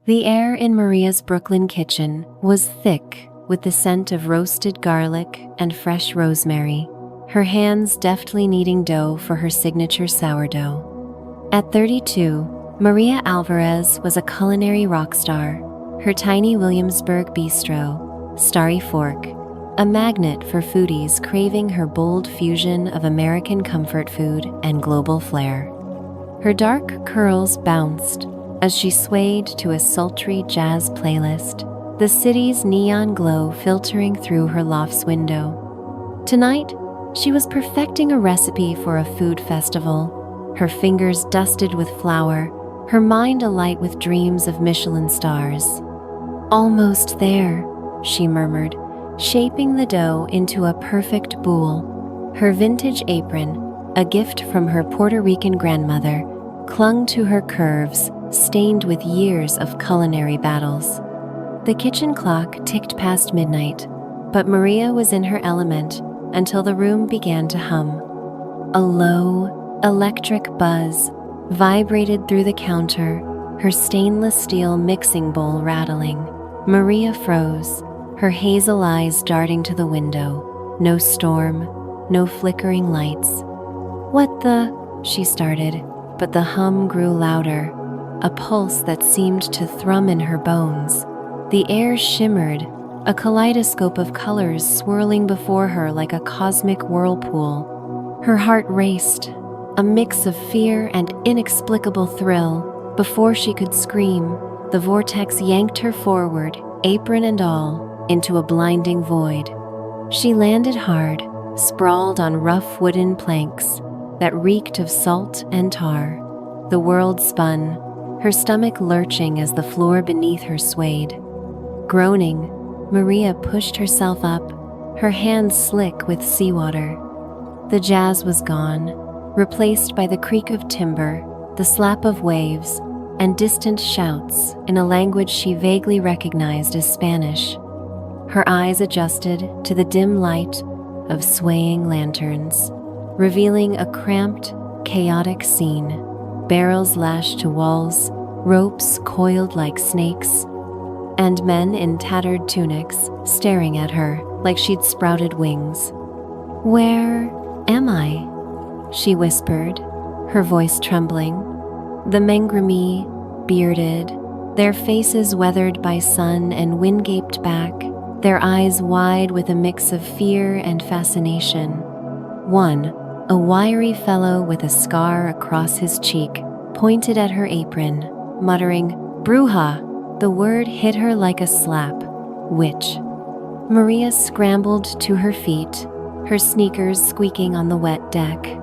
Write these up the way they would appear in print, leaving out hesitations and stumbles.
The air in Maria's Brooklyn kitchen was thick with the scent of roasted garlic and fresh rosemary, her hands deftly kneading dough for her signature sourdough. At 32, Maria Alvarez was a culinary rock star, her tiny Williamsburg bistro, Starry Fork, a magnet for foodies craving her bold fusion of American comfort food and global flair. Her dark curls bounced as she swayed to a sultry jazz playlist, the city's neon glow filtering through her loft's window. Tonight, she was perfecting a recipe for a food festival, her fingers dusted with flour, her mind alight with dreams of Michelin stars. "Almost there," she murmured, shaping the dough into a perfect boule. Her vintage apron, a gift from her Puerto Rican grandmother, clung to her curves, stained with years of culinary battles. The kitchen clock ticked past midnight, but Maria was in her element until the room began to hum. A low, electric buzz vibrated through the counter, her stainless steel mixing bowl rattling. Maria froze, her hazel eyes darting to the window. No storm, no flickering lights. "What the?" she started, but the hum grew louder, a pulse that seemed to thrum in her bones. The air shimmered, a kaleidoscope of colors swirling before her like a cosmic whirlpool. Her heart raced, a mix of fear and inexplicable thrill. Before she could scream, the vortex yanked her forward, apron and all, into a blinding void. She landed hard, sprawled on rough wooden planks that reeked of salt and tar. The world spun, her stomach lurching as the floor beneath her swayed. Groaning, Maria pushed herself up, her hands slick with seawater. The jazz was gone, replaced by the creak of timber, the slap of waves, and distant shouts in a language she vaguely recognized as Spanish. Her eyes adjusted to the dim light of swaying lanterns, revealing a cramped, chaotic scene. Barrels lashed to walls, ropes coiled like snakes, and men in tattered tunics staring at her like she'd sprouted wings. "Where am I?" she whispered, her voice trembling. The Mengrami, bearded, their faces weathered by sun and wind-gaped back, their eyes wide with a mix of fear and fascination. One, a wiry fellow with a scar across his cheek, pointed at her apron, muttering, "Bruja!" The word hit her like a slap. Witch. Maria scrambled to her feet, her sneakers squeaking on the wet deck.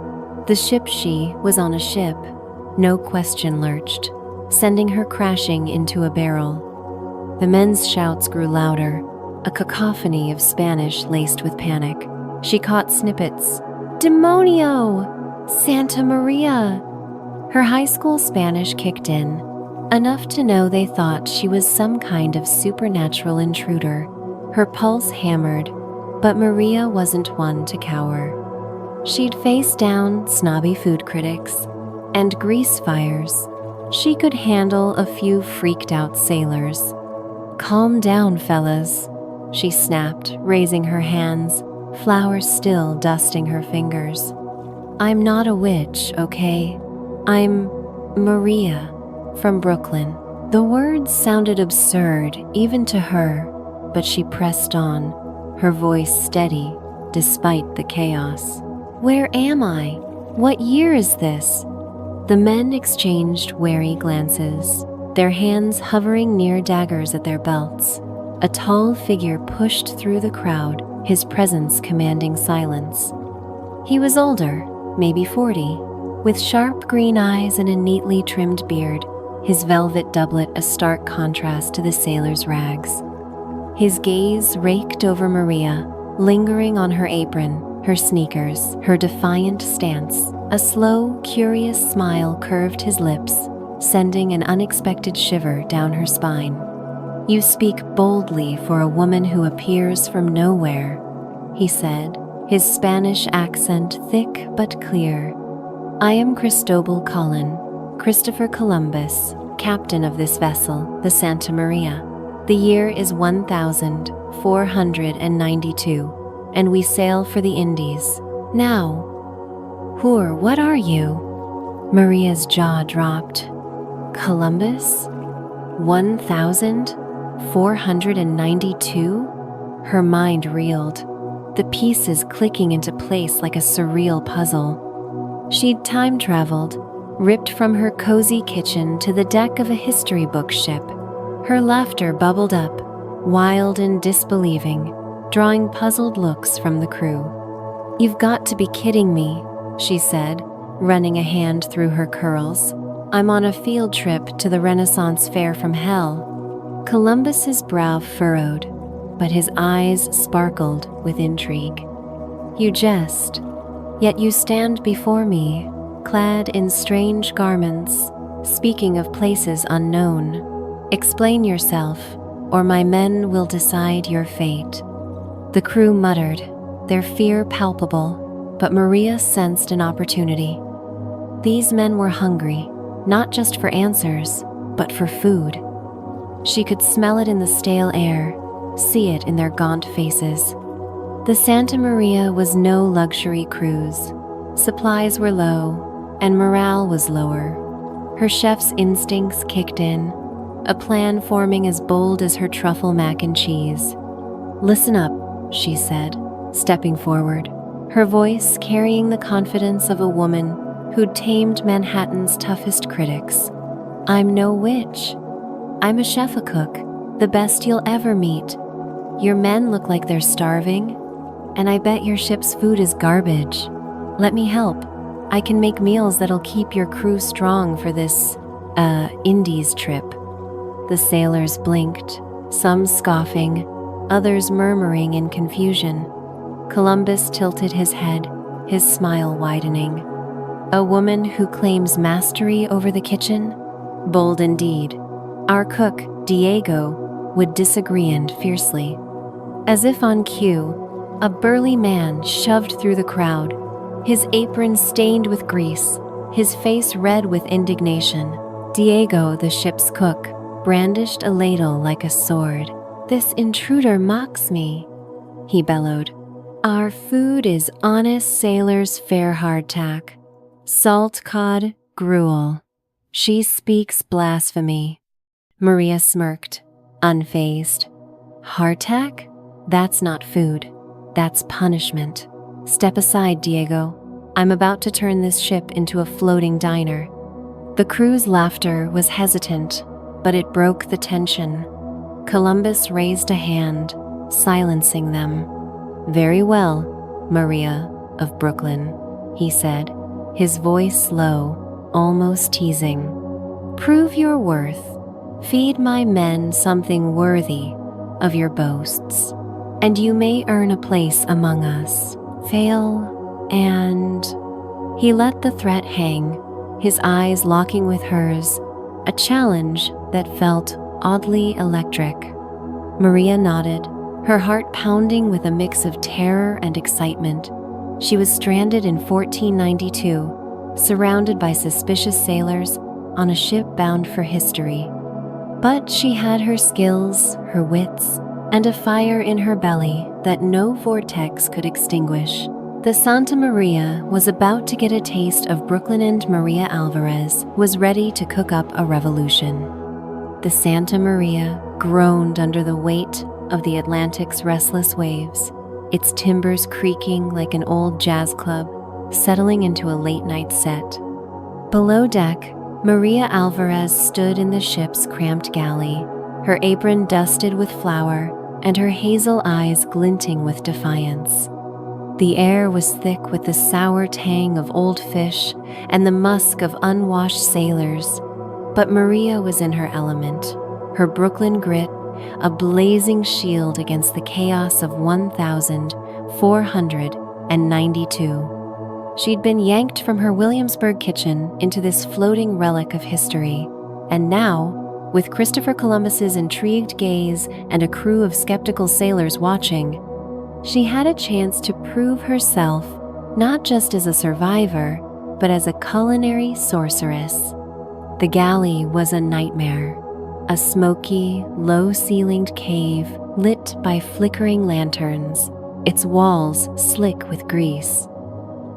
The ship she was on a ship, no question lurched, sending her crashing into a barrel. The men's shouts grew louder, a cacophony of Spanish laced with panic. She caught snippets. "Demonio! Santa Maria!" Her high school Spanish kicked in, enough to know they thought she was some kind of supernatural intruder. Her pulse hammered, but Maria wasn't one to cower. She'd faced down snobby food critics and grease fires. She could handle a few freaked-out sailors. "Calm down, fellas," she snapped, raising her hands, flour still dusting her fingers. "I'm not a witch, okay? I'm Maria, from Brooklyn." The words sounded absurd even to her, but she pressed on, her voice steady despite the chaos. "Where am I? What year is this?" The men exchanged wary glances, their hands hovering near daggers at their belts. A tall figure pushed through the crowd, his presence commanding silence. He was older, maybe 40, with sharp green eyes and a neatly trimmed beard, his velvet doublet a stark contrast to the sailor's rags. His gaze raked over Maria, lingering on her apron, her sneakers, her defiant stance. A slow, curious smile curved his lips, sending an unexpected shiver down her spine. "You speak boldly for a woman who appears from nowhere," he said, his Spanish accent thick but clear. "I am Cristobal Colon, Christopher Columbus, captain of this vessel, the Santa Maria. The year is 1492, and we sail for the Indies. Now, Hoor, what are you? Maria's jaw dropped. Columbus? 1492? Her mind reeled, the pieces clicking into place like a surreal puzzle. She'd time-traveled, ripped from her cozy kitchen to the deck of a history book ship. Her laughter bubbled up, wild and disbelieving, drawing puzzled looks from the crew. "You've got to be kidding me," she said, running a hand through her curls. "I'm on a field trip to the Renaissance Fair from hell." Columbus's brow furrowed, but his eyes sparkled with intrigue. "You jest, yet you stand before me, clad in strange garments, speaking of places unknown. Explain yourself, or my men will decide your fate." The crew muttered, their fear palpable, but Maria sensed an opportunity. These men were hungry, not just for answers, but for food. She could smell it in the stale air, see it in their gaunt faces. The Santa Maria was no luxury cruise. Supplies were low, and morale was lower. Her chef's instincts kicked in, a plan forming as bold as her truffle mac and cheese. "Listen up," she said, stepping forward, her voice carrying the confidence of a woman who'd tamed Manhattan's toughest critics. "I'm no witch. I'm a chef-a-cook, the best you'll ever meet. Your men look like they're starving, and I bet your ship's food is garbage. Let me help. I can make meals that'll keep your crew strong for this, Indies trip." The sailors blinked, some scoffing, others murmuring in confusion. Columbus tilted his head, his smile widening. "A woman who claims mastery over the kitchen? Bold indeed. Our cook, Diego, would disagree and fiercely." As if on cue, a burly man shoved through the crowd, his apron stained with grease, his face red with indignation. Diego, the ship's cook, brandished a ladle like a sword. "This intruder mocks me," he bellowed. "Our food is honest sailor's fare hardtack. Salt cod, gruel. She speaks blasphemy." Maria smirked, unfazed. "Hardtack? That's not food. That's punishment. Step aside, Diego. I'm about to turn this ship into a floating diner." The crew's laughter was hesitant, but it broke the tension. Columbus raised a hand, silencing them. "Very well, Maria of Brooklyn," he said, his voice low, almost teasing. "Prove your worth. Feed my men something worthy of your boasts, and you may earn a place among us. Fail, and..." He let the threat hang, his eyes locking with hers, a challenge that felt oddly electric. Maria nodded, her heart pounding with a mix of terror and excitement. She was stranded in 1492, surrounded by suspicious sailors on a ship bound for history. But she had her skills, her wits, and a fire in her belly that no vortex could extinguish. The Santa Maria was about to get a taste of Brooklyn, and Maria Alvarez was ready to cook up a revolution. The Santa Maria groaned under the weight of the Atlantic's restless waves, its timbers creaking like an old jazz club, settling into a late-night set. Below deck, Maria Alvarez stood in the ship's cramped galley, her apron dusted with flour and her hazel eyes glinting with defiance. The air was thick with the sour tang of old fish and the musk of unwashed sailors, but Maria was in her element, her Brooklyn grit a blazing shield against the chaos of 1492. She'd been yanked from her Williamsburg kitchen into this floating relic of history, and now, with Christopher Columbus's intrigued gaze and a crew of skeptical sailors watching, she had a chance to prove herself not just as a survivor, but as a culinary sorceress. The galley was a nightmare, a smoky, low-ceilinged cave lit by flickering lanterns, its walls slick with grease.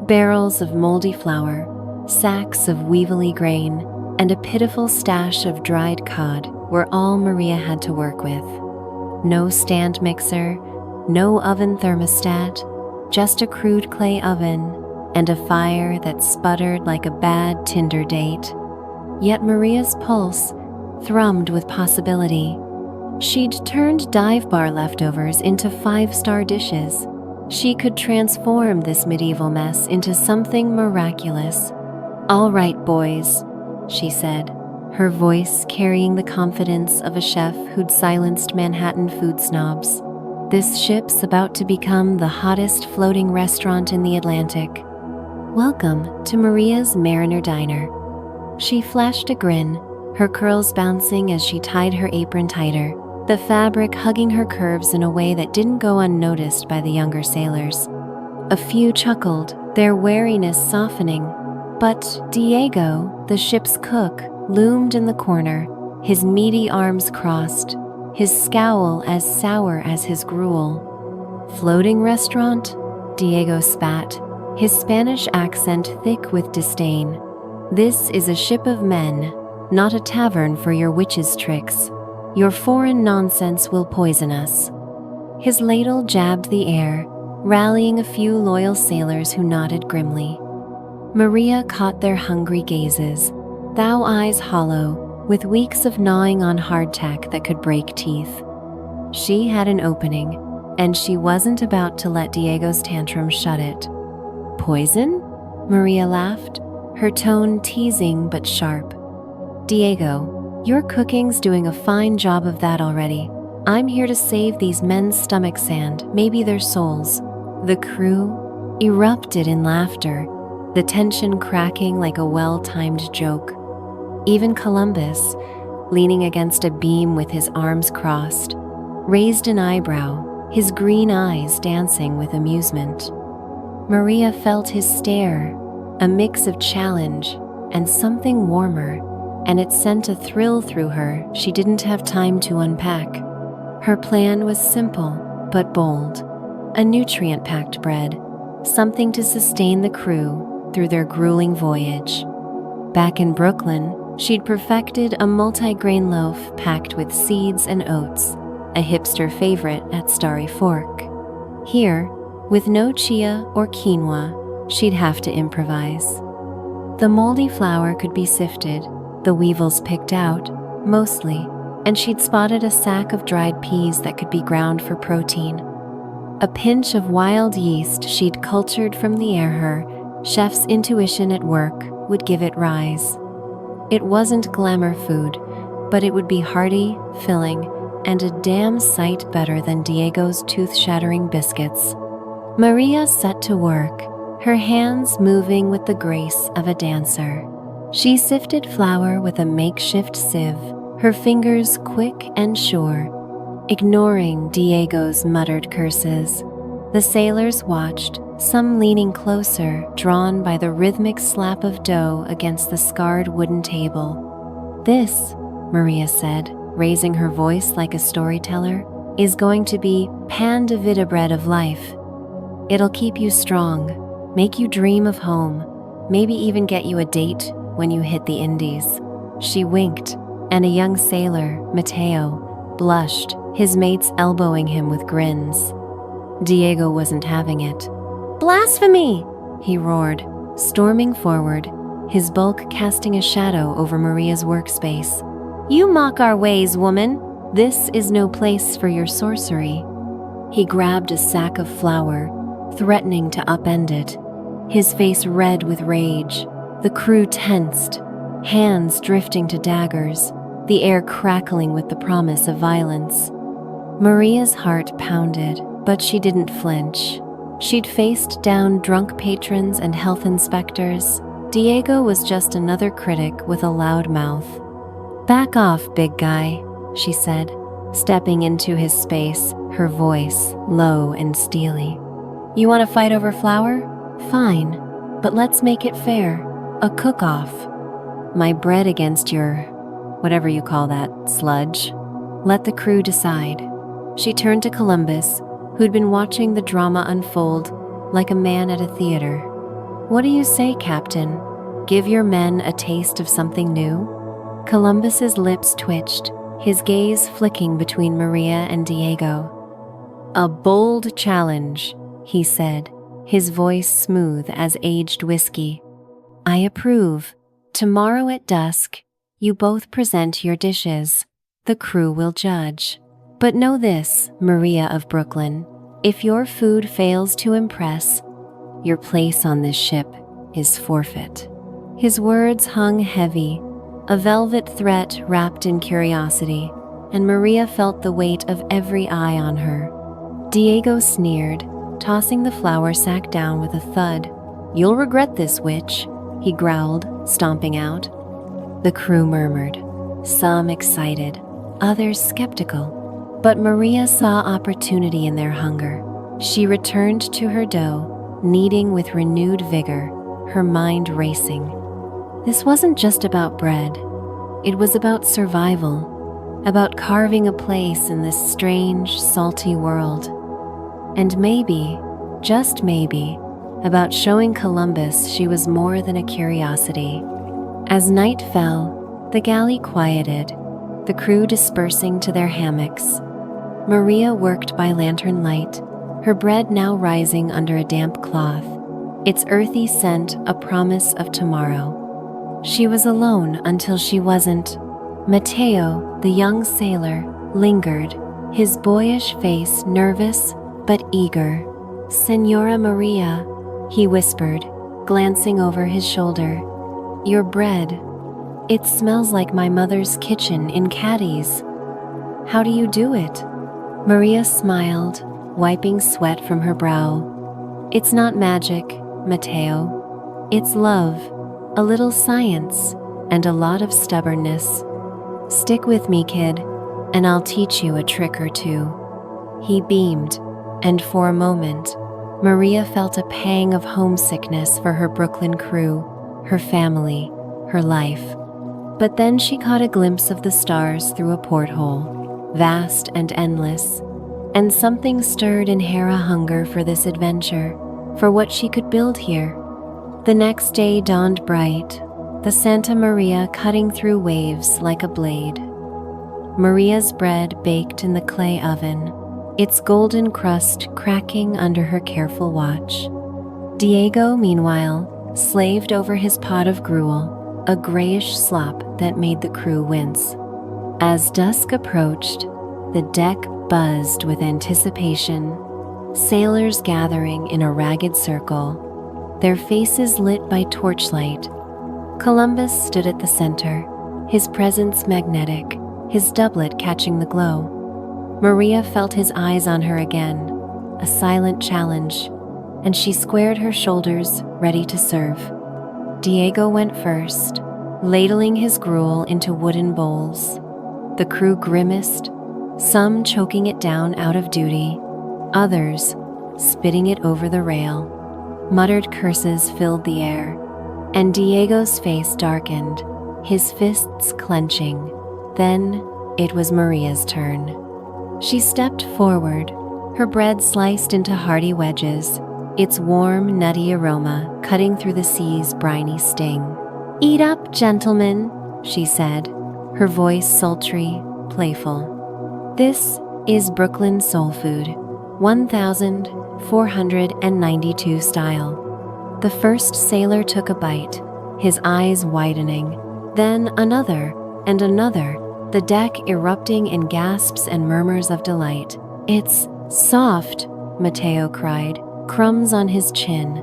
Barrels of moldy flour, sacks of weevily grain, and a pitiful stash of dried cod were all Maria had to work with. No stand mixer, no oven thermostat, just a crude clay oven and a fire that sputtered like a bad Tinder date. Yet Maria's pulse thrummed with possibility. She'd turned dive bar leftovers into 5-star dishes. She could transform this medieval mess into something miraculous. "All right, boys," she said, her voice carrying the confidence of a chef who'd silenced Manhattan food snobs. "This ship's about to become the hottest floating restaurant in the Atlantic. Welcome to Maria's Mariner Diner." She flashed a grin, her curls bouncing as she tied her apron tighter, the fabric hugging her curves in a way that didn't go unnoticed by the younger sailors. A few chuckled, their wariness softening, but Diego, the ship's cook, loomed in the corner, his meaty arms crossed, his scowl as sour as his gruel. "Floating restaurant?" Diego spat, his Spanish accent thick with disdain. "This is a ship of men, not a tavern for your witches' tricks. Your foreign nonsense will poison us." His ladle jabbed the air, rallying a few loyal sailors who nodded grimly. Maria caught their hungry gazes, thou eyes hollow, with weeks of gnawing on hardtack that could break teeth. She had an opening, and she wasn't about to let Diego's tantrum shut it. "Poison?" Maria laughed, her tone teasing but sharp. "Diego, your cooking's doing a fine job of that already. I'm here to save these men's stomach sand, maybe their souls." The crew erupted in laughter, the tension cracking like a well-timed joke. Even Columbus, leaning against a beam with his arms crossed, raised an eyebrow, his green eyes dancing with amusement. Maria felt his stare, a mix of challenge and something warmer, and it sent a thrill through her she didn't have time to unpack. Her plan was simple but bold, a nutrient-packed bread, something to sustain the crew through their grueling voyage. Back in Brooklyn, she'd perfected a multi-grain loaf packed with seeds and oats, a hipster favorite at Starry Fork. Here, with no chia or quinoa, she'd have to improvise. The moldy flour could be sifted, the weevils picked out, mostly, and she'd spotted a sack of dried peas that could be ground for protein. A pinch of wild yeast she'd cultured from the air her chef's intuition at work would give it rise. It wasn't glamour food, but it would be hearty, filling, and a damn sight better than Diego's tooth-shattering biscuits. Maria set to work, her hands moving with the grace of a dancer. She sifted flour with a makeshift sieve, her fingers quick and sure, ignoring Diego's muttered curses. The sailors watched, some leaning closer, drawn by the rhythmic slap of dough against the scarred wooden table. "This," Maria said, raising her voice like a storyteller, "is going to be pan de vita bread of life. It'll keep you strong, make you dream of home, maybe even get you a date when you hit the Indies." She winked, and a young sailor, Mateo, blushed, his mates elbowing him with grins. Diego wasn't having it. "Blasphemy!" he roared, storming forward, his bulk casting a shadow over Maria's workspace. "You mock our ways, woman. This is no place for your sorcery." He grabbed a sack of flour, threatening to upend it, his face red with rage. The crew tensed, hands drifting to daggers, the air crackling with the promise of violence. Maria's heart pounded, but she didn't flinch. She'd faced down drunk patrons and health inspectors. Diego was just another critic with a loud mouth. "Back off, big guy," she said, stepping into his space, her voice low and steely. "You want to fight over flour? Fine, but let's make it fair. A cook-off." My bread against your, whatever you call that, sludge. Let the crew decide. She turned to Columbus, who'd been watching the drama unfold like a man at a theater. What do you say, Captain? Give your men a taste of something new? Columbus's lips twitched, his gaze flicking between Maria and Diego. A bold challenge, he said, his voice smooth as aged whiskey. I approve. Tomorrow at dusk, you both present your dishes. The crew will judge. But know this, Maria of Brooklyn, if your food fails to impress, your place on this ship is forfeit. His words hung heavy, a velvet threat wrapped in curiosity, and Maria felt the weight of every eye on her. Diego sneered, tossing the flour sack down with a thud. You'll regret this, witch, he growled, stomping out. The crew murmured, some excited, others skeptical. But Maria saw opportunity in their hunger. She returned to her dough, kneading with renewed vigor, her mind racing. This wasn't just about bread. It was about survival, about carving a place in this strange, salty world. And maybe, just maybe, about showing Columbus she was more than a curiosity. As night fell, the galley quieted, the crew dispersing to their hammocks. Maria worked by lantern light, her bread now rising under a damp cloth, its earthy scent a promise of tomorrow. She was alone until she wasn't. Mateo, the young sailor, lingered, his boyish face nervous but eager. Senora Maria, he whispered, glancing over his shoulder. Your bread. It smells like my mother's kitchen in Cadiz. How do you do it? Maria smiled, wiping sweat from her brow. It's not magic, Mateo. It's love, a little science, and a lot of stubbornness. Stick with me, kid, and I'll teach you a trick or two. He beamed, and for a moment, Maria felt a pang of homesickness for her Brooklyn crew, her family, her life. But then she caught a glimpse of the stars through a porthole, vast and endless, and something stirred in her a hunger for this adventure, for what she could build here. The next day dawned bright, the Santa Maria cutting through waves like a blade. Maria's bread baked in the clay oven, its golden crust cracking under her careful watch. Diego, meanwhile, slaved over his pot of gruel, a grayish slop that made the crew wince. As dusk approached, the deck buzzed with anticipation, sailors gathering in a ragged circle, their faces lit by torchlight. Columbus stood at the center, his presence magnetic, his doublet catching the glow. Maria felt his eyes on her again, a silent challenge, and she squared her shoulders, ready to serve. Diego went first, ladling his gruel into wooden bowls. The crew grimaced, some choking it down out of duty, others spitting it over the rail. Muttered curses filled the air, and Diego's face darkened, his fists clenching. Then it was Maria's turn. She stepped forward, her bread sliced into hearty wedges, its warm, nutty aroma cutting through the sea's briny sting. "Eat up, gentlemen," she said, her voice sultry, playful. "This is Brooklyn soul food, 1492 style." The first sailor took a bite, his eyes widening, then another and another, the deck erupting in gasps and murmurs of delight. "It's soft," Mateo cried, crumbs on his chin.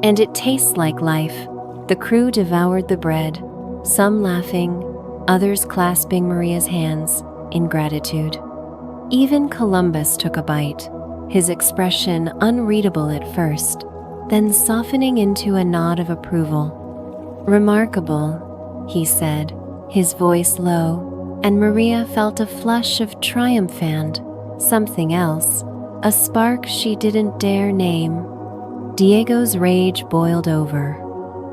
"And it tastes like life." The crew devoured the bread, some laughing, others clasping Maria's hands in gratitude. Even Columbus took a bite, his expression unreadable at first, then softening into a nod of approval. "Remarkable," he said, his voice low, and Maria felt a flush of triumph and something else, a spark she didn't dare name. Diego's rage boiled over.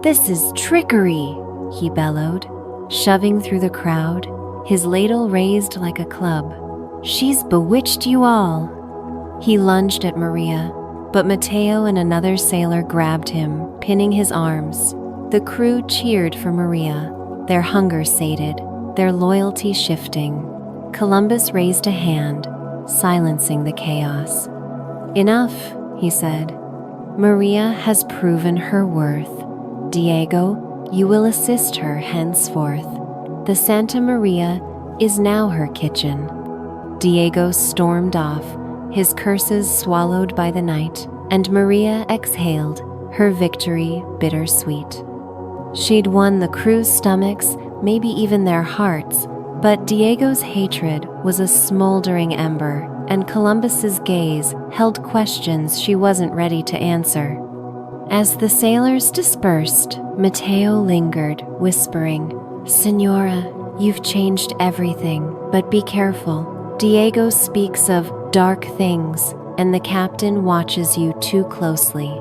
"This is trickery," he bellowed, shoving through the crowd, his ladle raised like a club. "She's bewitched you all." He lunged at Maria, but Matteo and another sailor grabbed him, pinning his arms. The crew cheered for Maria, their hunger sated, their loyalty shifting. Columbus raised a hand, silencing the chaos. "Enough," he said. "Maria has proven her worth. Diego, you will assist her henceforth. The Santa Maria is now her kitchen." Diego stormed off, his curses swallowed by the night, and Maria exhaled, her victory bittersweet. She'd won the crew's stomachs, maybe even their hearts, but Diego's hatred was a smoldering ember, and Columbus's gaze held questions she wasn't ready to answer. As the sailors dispersed, Matteo lingered, whispering, "Senora, you've changed everything, but be careful. Diego speaks of dark things, and the captain watches you too closely."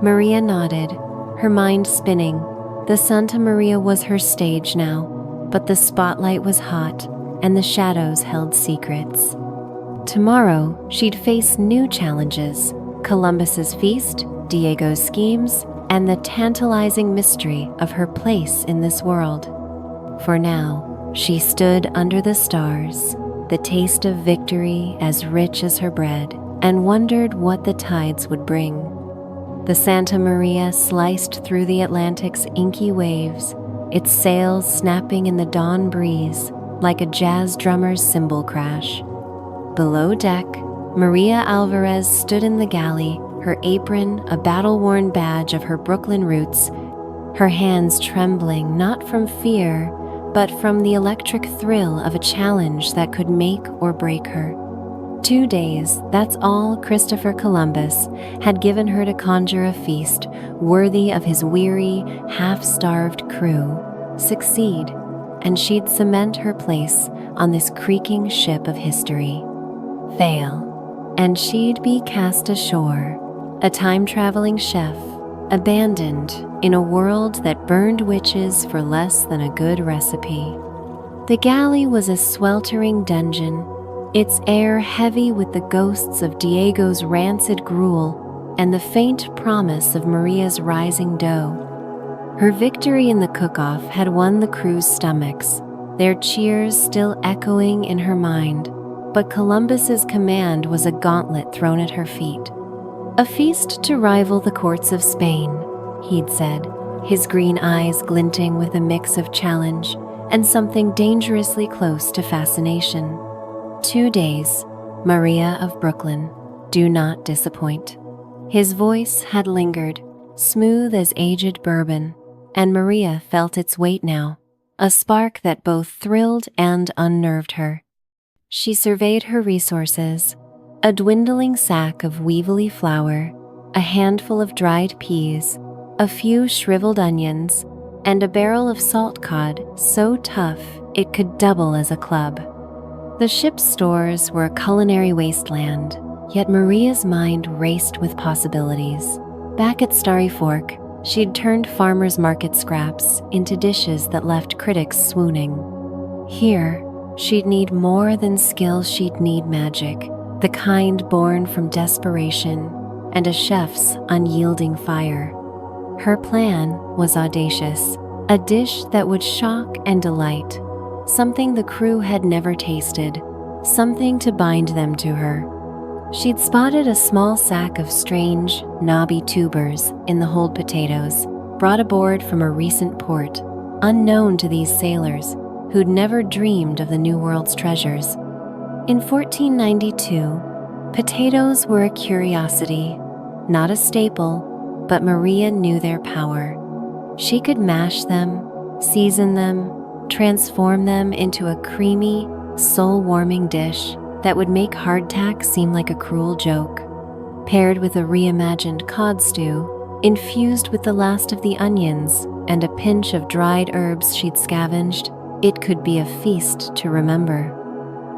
Maria nodded, her mind spinning. The Santa Maria was her stage now, but the spotlight was hot, and the shadows held secrets. Tomorrow, she'd face new challenges: Columbus's feast, Diego's schemes, and the tantalizing mystery of her place in this world. For now, she stood under the stars, the taste of victory as rich as her bread, and wondered what the tides would bring. The Santa Maria sliced through the Atlantic's inky waves, its sails snapping in the dawn breeze like a jazz drummer's cymbal crash. Below deck, Maria Alvarez stood in the galley, her apron a battle-worn badge of her Brooklyn roots, her hands trembling not from fear, but from the electric thrill of a challenge that could make or break her. 2 days, that's all Christopher Columbus had given her to conjure a feast worthy of his weary, half-starved crew, succeed, and she'd cement her place on this creaking ship of history. Fail, and she'd be cast ashore, a time-traveling chef, abandoned in a world that burned witches for less than a good recipe. The galley was a sweltering dungeon, its air heavy with the ghosts of Diego's rancid gruel and the faint promise of Maria's rising dough. Her victory in the cook-off had won the crew's stomachs, their cheers still echoing in her mind, but Columbus's command was a gauntlet thrown at her feet. "A feast to rival the courts of Spain," he'd said, his green eyes glinting with a mix of challenge and something dangerously close to fascination. 2 days, Maria of Brooklyn, do not disappoint. His voice had lingered, smooth as aged bourbon, and Maria felt its weight now, a spark that both thrilled and unnerved her. She surveyed her resources: a dwindling sack of weevily flour, a handful of dried peas, a few shriveled onions, and a barrel of salt cod so tough it could double as a club. The ship's stores were a culinary wasteland, yet Maria's mind raced with possibilities. Back at Starry Fork, she'd turned farmers' market scraps into dishes that left critics swooning. Here, she'd need more than skill, she'd need magic, the kind born from desperation and a chef's unyielding fire. Her plan was audacious, a dish that would shock and delight, something the crew had never tasted, something to bind them to her. She'd spotted a small sack of strange, knobby tubers in the hold potatoes, brought aboard from a recent port, unknown to these sailors who'd never dreamed of the New World's treasures. In 1492, potatoes were a curiosity, not a staple, but Maria knew their power. She could mash them, season them, transform them into a creamy, soul-warming dish that would make hardtack seem like a cruel joke. Paired with a reimagined cod stew, infused with the last of the onions and a pinch of dried herbs she'd scavenged, it could be a feast to remember.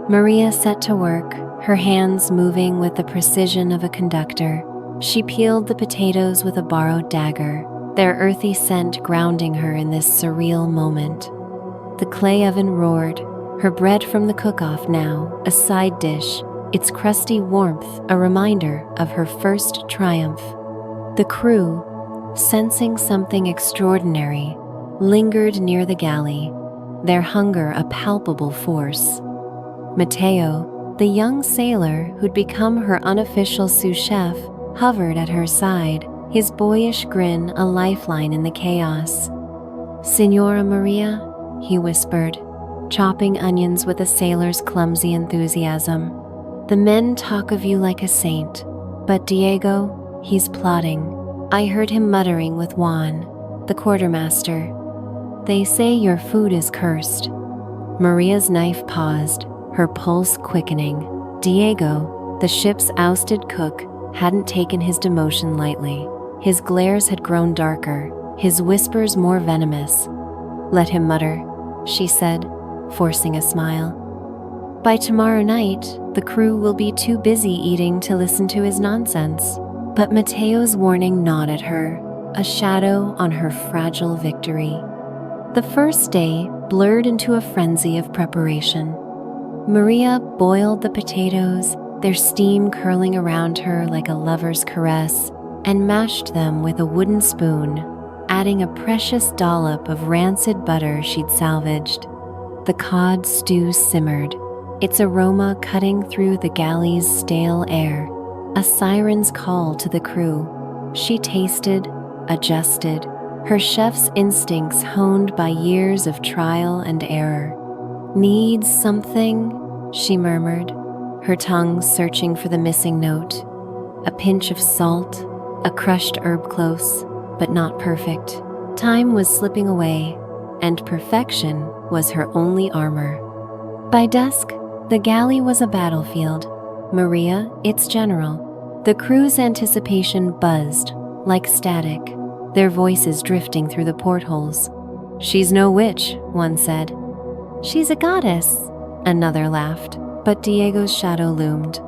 Maria set to work, her hands moving with the precision of a conductor. She peeled the potatoes with a borrowed dagger, their earthy scent grounding her in this surreal moment. The clay oven roared, her bread from the cook-off now a side dish, its crusty warmth a reminder of her first triumph. The crew, sensing something extraordinary, lingered near the galley, their hunger a palpable force. Matteo, the young sailor who'd become her unofficial sous chef, hovered at her side, his boyish grin a lifeline in the chaos. "Signora Maria," he whispered, chopping onions with a sailor's clumsy enthusiasm. "The men talk of you like a saint, but Diego, he's plotting. I heard him muttering with Juan, the quartermaster. They say your food is cursed." Maria's knife paused, her pulse quickening. Diego, the ship's ousted cook, hadn't taken his demotion lightly. His glares had grown darker, his whispers more venomous. "Let him mutter," she said, forcing a smile. "By tomorrow night, the crew will be too busy eating to listen to his nonsense." But Matteo's warning gnawed at her, a shadow on her fragile victory. The first day blurred into a frenzy of preparation. Maria boiled the potatoes, their steam curling around her like a lover's caress, and mashed them with a wooden spoon, adding a precious dollop of rancid butter she'd salvaged. The cod stew simmered, its aroma cutting through the galley's stale air, a siren's call to the crew. She tasted, adjusted, her chef's instincts honed by years of trial and error. "Needs something?" she murmured, her tongue searching for the missing note. A pinch of salt, a crushed herb close, but not perfect. Time was slipping away, and perfection was her only armor. By dusk, the galley was a battlefield, Maria its general. The crew's anticipation buzzed, like static, their voices drifting through the portholes. "She's no witch," one said. "She's a goddess," another laughed, but Diego's shadow loomed.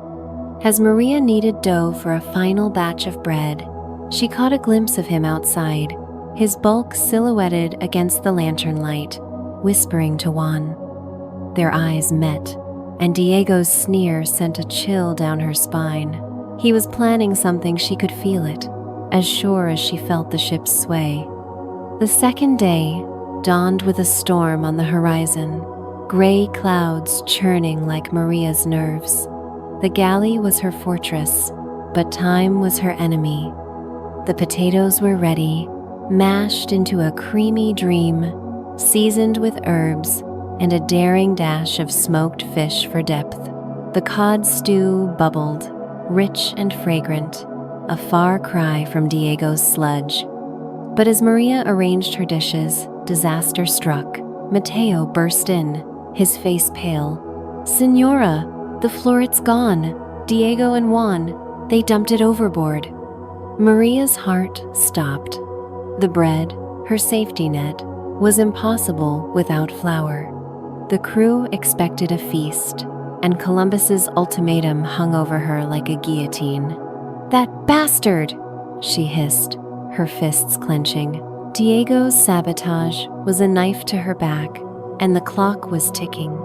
As Maria kneaded dough for a final batch of bread, she caught a glimpse of him outside, his bulk silhouetted against the lantern light, whispering to Juan. Their eyes met, and Diego's sneer sent a chill down her spine. He was planning something, she could feel it, as sure as she felt the ship's sway. The second day dawned with a storm on the horizon, gray clouds churning like Maria's nerves. The galley was her fortress, but time was her enemy. The potatoes were ready, mashed into a creamy dream, seasoned with herbs and a daring dash of smoked fish for depth. The cod stew bubbled, rich and fragrant, a far cry from Diego's sludge. But as Maria arranged her dishes, disaster struck. Matteo burst in, his face pale. "Signora, the floret's gone. Diego and Juan, they dumped it overboard." Maria's heart stopped. The bread, her safety net, was impossible without flour. The crew expected a feast, and Columbus's ultimatum hung over her like a guillotine. "That bastard!" she hissed, her fists clenching. Diego's sabotage was a knife to her back, and the clock was ticking.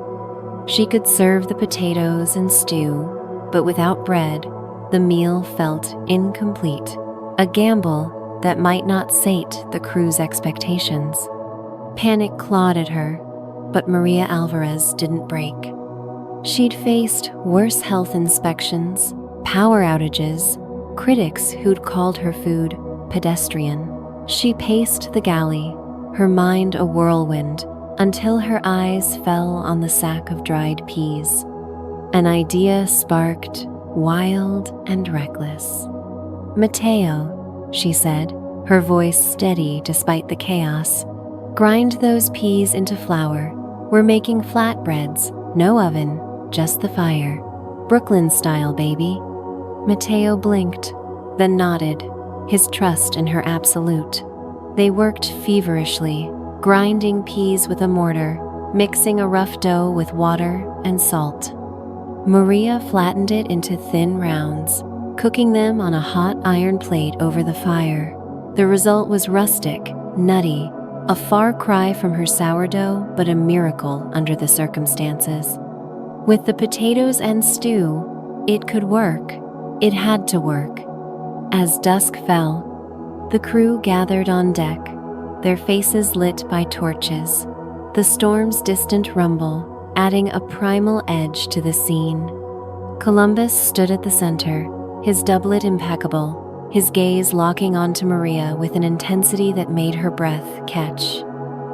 She could serve the potatoes and stew, but without bread, the meal felt incomplete, a gamble that might not sate the crew's expectations. Panic clawed at her, but Maria Alvarez didn't break. She'd faced worse health inspections, power outages, critics who'd called her food pedestrian. She paced the galley, her mind a whirlwind, until her eyes fell on the sack of dried peas. An idea sparked, wild and reckless. "Matteo," she said, her voice steady despite the chaos, "grind those peas into flour. We're making flatbreads, no oven, just the fire. Brooklyn style, baby." Matteo blinked, then nodded, his trust in her absolute. They worked feverishly, grinding peas with a mortar, mixing a rough dough with water and salt. Maria flattened it into thin rounds, cooking them on a hot iron plate over the fire. The result was rustic, nutty, a far cry from her sourdough, but a miracle under the circumstances. With the potatoes and stew, it could work. It had to work. As dusk fell, the crew gathered on deck, their faces lit by torches, the storm's distant rumble adding a primal edge to the scene. Columbus stood at the center, his doublet impeccable, his gaze locking onto Maria with an intensity that made her breath catch.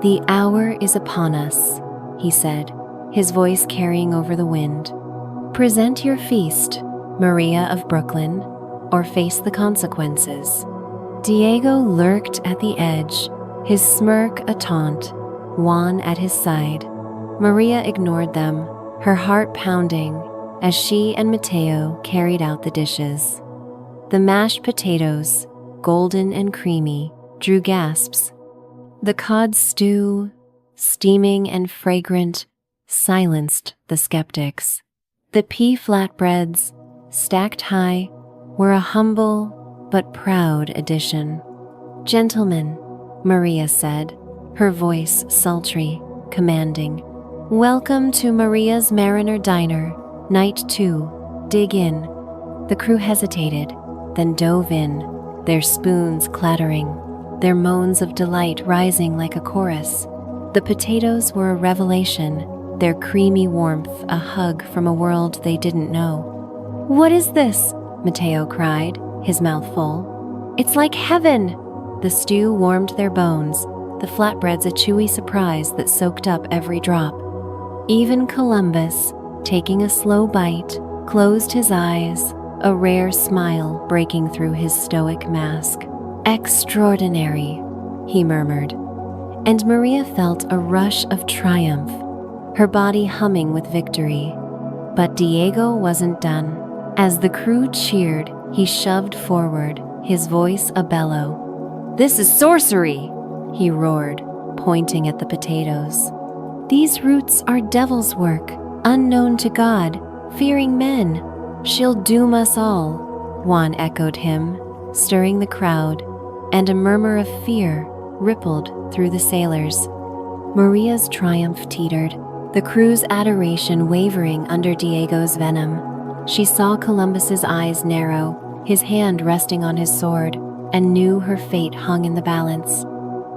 "The hour is upon us," he said, his voice carrying over the wind. "Present your feast, Maria of Brooklyn, or face the consequences." Diego lurked at the edge, his smirk a taunt, Juan at his side. Maria ignored them, her heart pounding, as she and Mateo carried out the dishes. The mashed potatoes, golden and creamy, drew gasps. The cod stew, steaming and fragrant, silenced the skeptics. The pea flatbreads, stacked high, were a humble but proud addition. "Gentlemen," Maria said, her voice sultry, commanding, "welcome to Maria's Mariner Diner, Night 2, dig in." The crew hesitated, then dove in, their spoons clattering, their moans of delight rising like a chorus. The potatoes were a revelation, their creamy warmth a hug from a world they didn't know. "What is this?" Mateo cried, his mouth full. "It's like heaven!" The stew warmed their bones, the flatbreads a chewy surprise that soaked up every drop. Even Columbus, taking a slow bite, closed his eyes, a rare smile breaking through his stoic mask. "Extraordinary," he murmured. And Maria felt a rush of triumph, her body humming with victory. But Diego wasn't done. As the crew cheered, he shoved forward, his voice a bellow. "This is sorcery!" he roared, pointing at the potatoes. "These roots are devil's work, unknown to God, fearing men. She'll doom us all," Juan echoed him, stirring the crowd, and a murmur of fear rippled through the sailors. Maria's triumph teetered, the crew's adoration wavering under Diego's venom. She saw Columbus's eyes narrow, his hand resting on his sword, and knew her fate hung in the balance.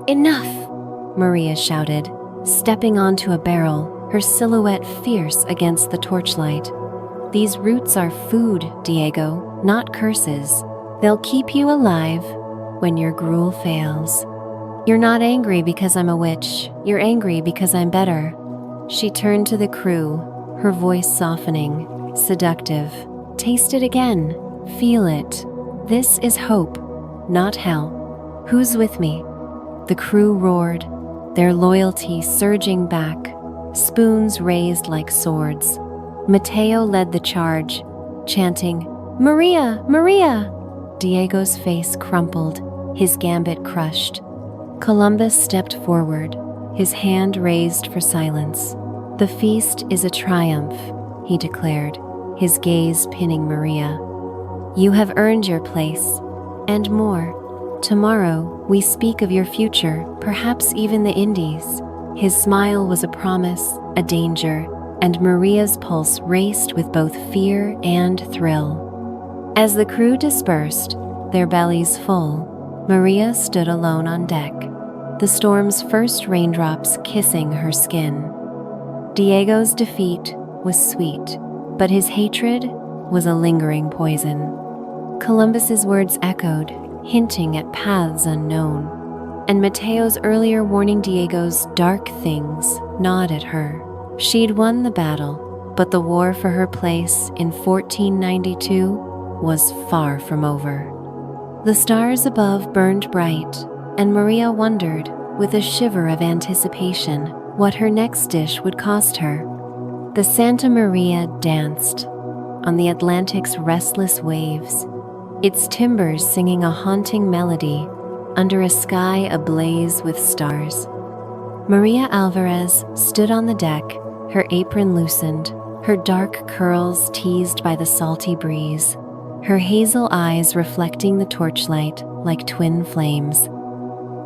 "Enough!" Maria shouted, stepping onto a barrel, her silhouette fierce against the torchlight. "These roots are food, Diego, not curses. They'll keep you alive when your gruel fails. You're not angry because I'm a witch. You're angry because I'm better." She turned to the crew, her voice softening, seductive. "Taste it again. Feel it. This is hope, not hell. Who's with me?" The crew roared, their loyalty surging back, spoons raised like swords. Mateo led the charge, chanting, "Maria, Maria!" Diego's face crumpled, his gambit crushed. Columbus stepped forward, his hand raised for silence. "The feast is a triumph," he declared, his gaze pinning Maria. "You have earned your place, and more. Tomorrow, we speak of your future, perhaps even the Indies." His smile was a promise, a danger, and Maria's pulse raced with both fear and thrill. As the crew dispersed, their bellies full, Maria stood alone on deck, the storm's first raindrops kissing her skin. Diego's defeat was sweet, but his hatred was a lingering poison. Columbus's words echoed, hinting at paths unknown, and Mateo's earlier warning Diego's dark things gnawed at her. She'd won the battle, but the war for her place in 1492 was far from over. The stars above burned bright, and Maria wondered, with a shiver of anticipation, what her next dish would cost her. The Santa Maria danced on the Atlantic's restless waves, its timbers singing a haunting melody under a sky ablaze with stars. Maria Alvarez stood on the deck, her apron loosened, her dark curls teased by the salty breeze. her hazel eyes reflecting the torchlight like twin flames.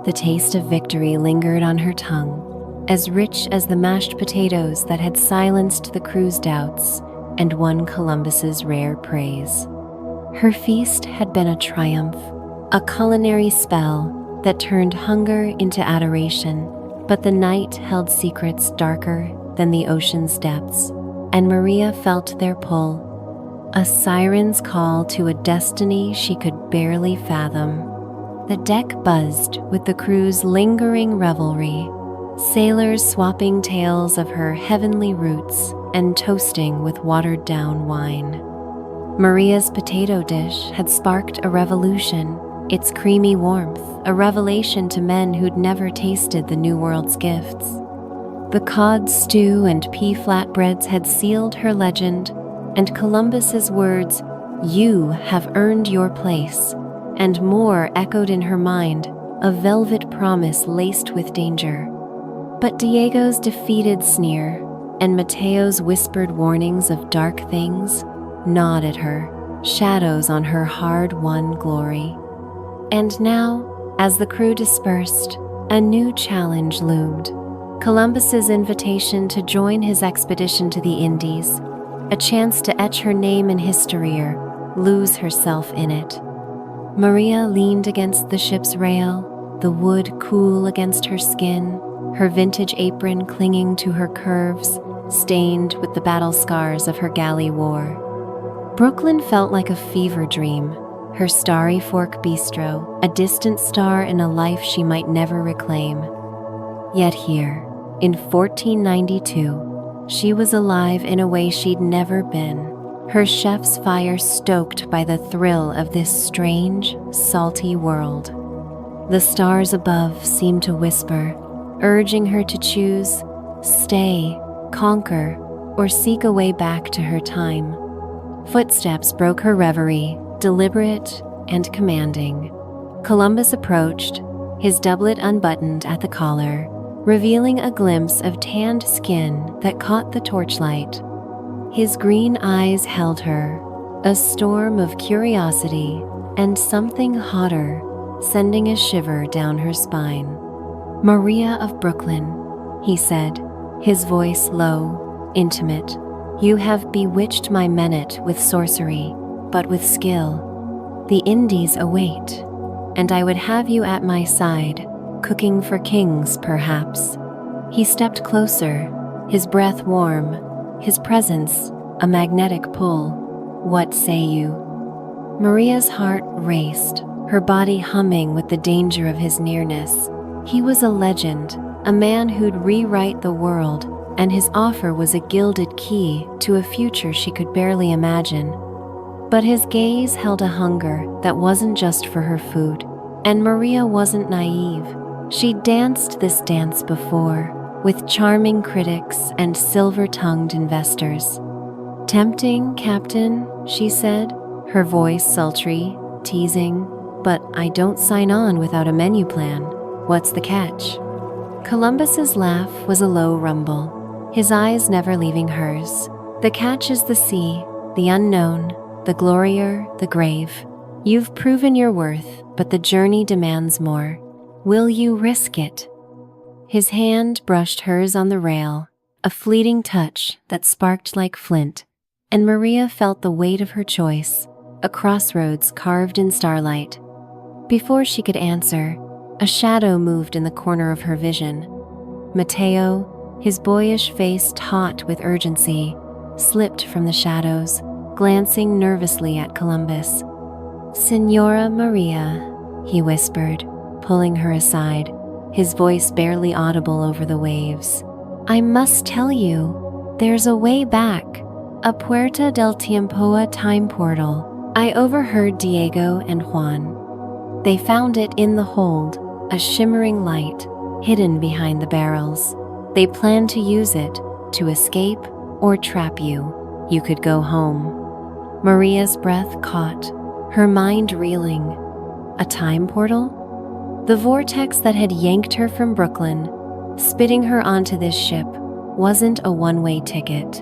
The taste of victory lingered on her tongue, as rich as the mashed potatoes that had silenced the crew's doubts and won Columbus's rare praise. Her feast had been a triumph, a culinary spell that turned hunger into adoration, but the night held secrets darker than the ocean's depths, and Maria felt their pull, a siren's call to a destiny she could barely fathom. The deck buzzed with the crew's lingering revelry, sailors swapping tales of her heavenly roots and toasting with watered-down wine. Maria's potato dish had sparked a revolution, its creamy warmth a revelation to men who'd never tasted the New World's gifts. The cod stew and pea flatbreads had sealed her legend, and Columbus's words, "You have earned your place," and more echoed in her mind, a velvet promise laced with danger. But Diego's defeated sneer and Mateo's whispered warnings of dark things gnawed at her, shadows on her hard-won glory. And now, as the crew dispersed, a new challenge loomed. Columbus's invitation to join his expedition to the Indies, a chance to etch her name in history or lose herself in it. Maria leaned against the ship's rail, the wood cool against her skin, her vintage apron clinging to her curves, stained with the battle scars of her galley war. Brooklyn felt like a fever dream, her Starry Fork bistro, a distant star in a life she might never reclaim. Yet here, in 1492, she was alive in a way she'd never been, her chef's fire stoked by the thrill of this strange, salty world. The stars above seemed to whisper, urging her to choose, stay, conquer, or seek a way back to her time. Footsteps broke her reverie, deliberate and commanding. Columbus approached, his doublet unbuttoned at the collar, revealing a glimpse of tanned skin that caught the torchlight. His green eyes held her, a storm of curiosity and something hotter, sending a shiver down her spine. "Maria of Brooklyn," he said, his voice low, intimate. "You have bewitched my menet with sorcery, but with skill. The Indies await, and I would have you at my side, cooking for kings, perhaps." He stepped closer, his breath warm, his presence a magnetic pull. "What say you?" Maria's heart raced, her body humming with the danger of his nearness. He was a legend, a man who'd rewrite the world, and his offer was a gilded key to a future she could barely imagine. But his gaze held a hunger that wasn't just for her food, and Maria wasn't naive. She'd danced this dance before, with charming critics and silver-tongued investors. "Tempting, Captain," she said, her voice sultry, teasing, "but I don't sign on without a menu plan. What's the catch?" Columbus's laugh was a low rumble, his eyes never leaving hers. "The catch is the sea, the unknown, the glory, the grave. You've proven your worth, but the journey demands more. Will you risk it?" His hand brushed hers on the rail, a fleeting touch that sparked like flint, and Maria felt the weight of her choice, a crossroads carved in starlight. Before she could answer, a shadow moved in the corner of her vision. Mateo, his boyish face taut with urgency, slipped from the shadows, glancing nervously at Columbus. "Signora Maria," he whispered, pulling her aside, his voice barely audible over the waves. "I must tell you, there's a way back, a Puerta del Tiempo time portal. I overheard Diego and Juan. They found it in the hold, a shimmering light, hidden behind the barrels. They plan to use it to escape or trap you. You could go home." Maria's breath caught, her mind reeling. A time portal? The vortex that had yanked her from Brooklyn, spitting her onto this ship, wasn't a one-way ticket.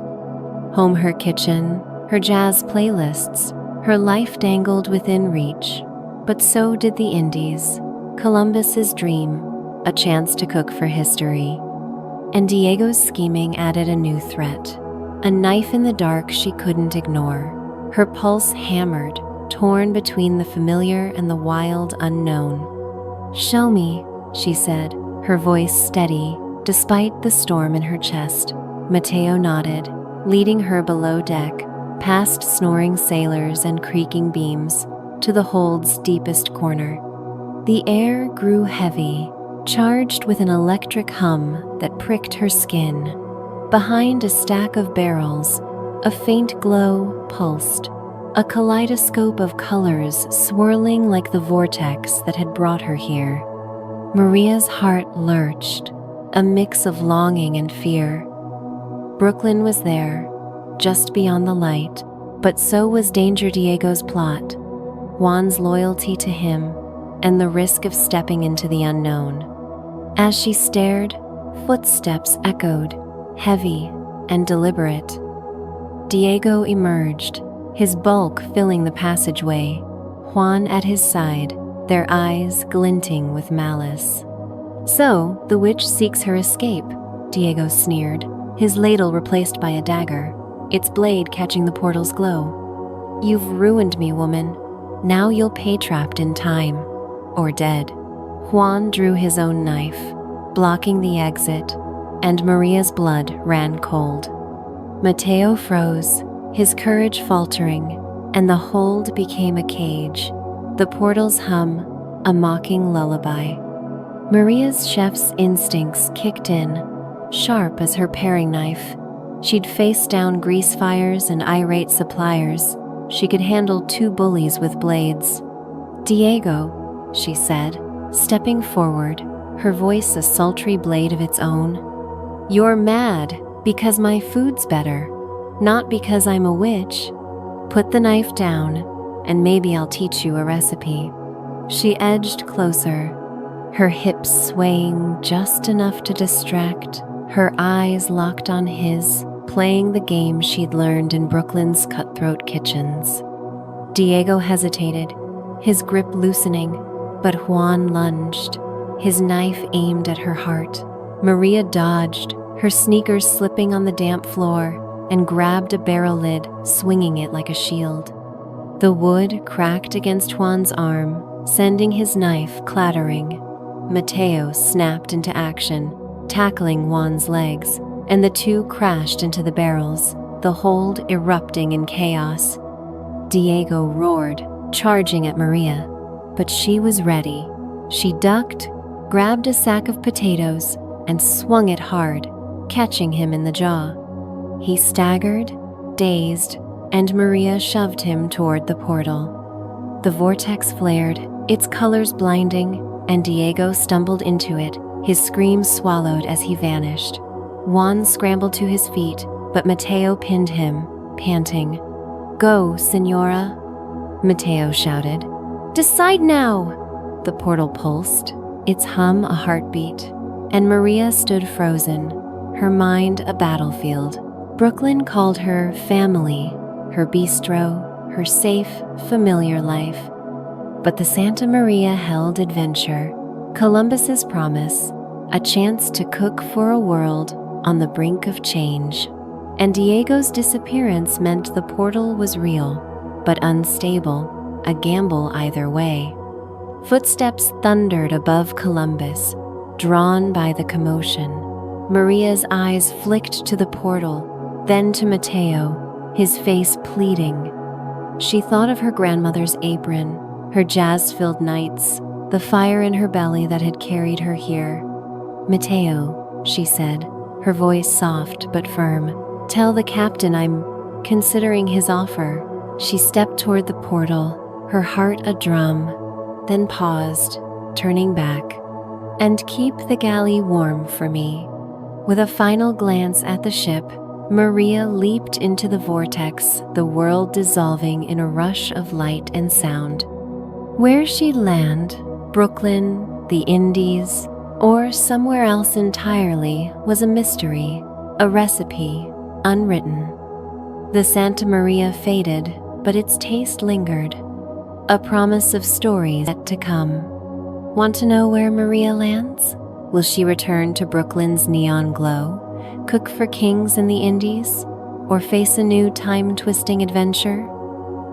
Home her kitchen, her jazz playlists, Her life dangled within reach, but so did the Indies, Columbus's dream, a chance to cook for history. And Diego's scheming added a new threat, a knife in the dark she couldn't ignore. Her pulse hammered, torn between the familiar and the wild unknown. "Show me," she said, her voice steady, despite the storm in her chest. Matteo nodded, leading her below deck, past snoring sailors and creaking beams, to the hold's deepest corner. The air grew heavy, charged with an electric hum that pricked her skin. Behind a stack of barrels, a faint glow pulsed, a kaleidoscope of colors swirling like the vortex that had brought her here. Maria's heart lurched, a mix of longing and fear. Brooklyn was there, just beyond the light, but so was Danger Diego's plot, Juan's loyalty to him, and the risk of stepping into the unknown. As she stared, footsteps echoed, heavy and deliberate. Diego emerged, his bulk filling the passageway, Juan at his side, their eyes glinting with malice. "So, the witch seeks her escape," Diego sneered, his ladle replaced by a dagger, its blade catching the portal's glow. "You've ruined me, woman. Now you'll pay trapped in time. Or dead." Juan drew his own knife, blocking the exit, and Maria's blood ran cold. Matteo froze, his courage faltering, and the hold became a cage, the portal's hum a mocking lullaby. Maria's chef's instincts kicked in, sharp as her paring knife. She'd faced down grease fires and irate suppliers. She could handle 2 bullies with blades. "Diego," she said, stepping forward, her voice a sultry blade of its own. "You're mad because my food's better, not because I'm a witch. Put the knife down, and maybe I'll teach you a recipe." She edged closer, her hips swaying just enough to distract, her eyes locked on his, playing the game she'd learned in Brooklyn's cutthroat kitchens. Diego hesitated, his grip loosening, but Juan lunged, his knife aimed at her heart. Maria dodged, her sneakers slipping on the damp floor, and grabbed a barrel lid, swinging it like a shield. The wood cracked against Juan's arm, sending his knife clattering. Matteo snapped into action, tackling Juan's legs, and the two crashed into the barrels, the hold erupting in chaos. Diego roared, charging at Maria, but she was ready. She ducked, grabbed a sack of potatoes, and swung it hard, catching him in the jaw. He staggered, dazed, and Maria shoved him toward the portal. The vortex flared, its colors blinding, and Diego stumbled into it, his scream swallowed as he vanished. Juan scrambled to his feet, but Matteo pinned him, panting. "Go, Senora," Matteo shouted. "Decide now!" The portal pulsed, its hum a heartbeat, and Maria stood frozen, her mind a battlefield. Brooklyn called her family, her bistro, her safe, familiar life. But the Santa Maria held adventure, Columbus's promise, a chance to cook for a world on the brink of change. And Diego's disappearance meant the portal was real, but unstable, a gamble either way. Footsteps thundered above Columbus, drawn by the commotion. Maria's eyes flicked to the portal, then to Matteo, his face pleading. She thought of her grandmother's apron, her jazz-filled nights, the fire in her belly that had carried her here. "Matteo," she said, her voice soft but firm, "tell the captain I'm considering his offer." She stepped toward the portal, her heart a drum, then paused, turning back. "And keep the galley warm for me." With a final glance at the ship, Maria leaped into the vortex, the world dissolving in a rush of light and sound. Where she'd land, Brooklyn, the Indies, or somewhere else entirely, was a mystery, a recipe, unwritten. The Santa Maria faded, but its taste lingered, a promise of stories yet to come. Want to know where Maria lands? Will she return to Brooklyn's neon glow, cook for kings in the Indies, or face a new time-twisting adventure?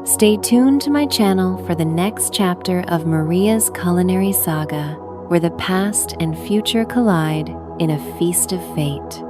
Stay tuned to my channel for the next chapter of Maria's culinary saga, where the past and future collide in a feast of fate.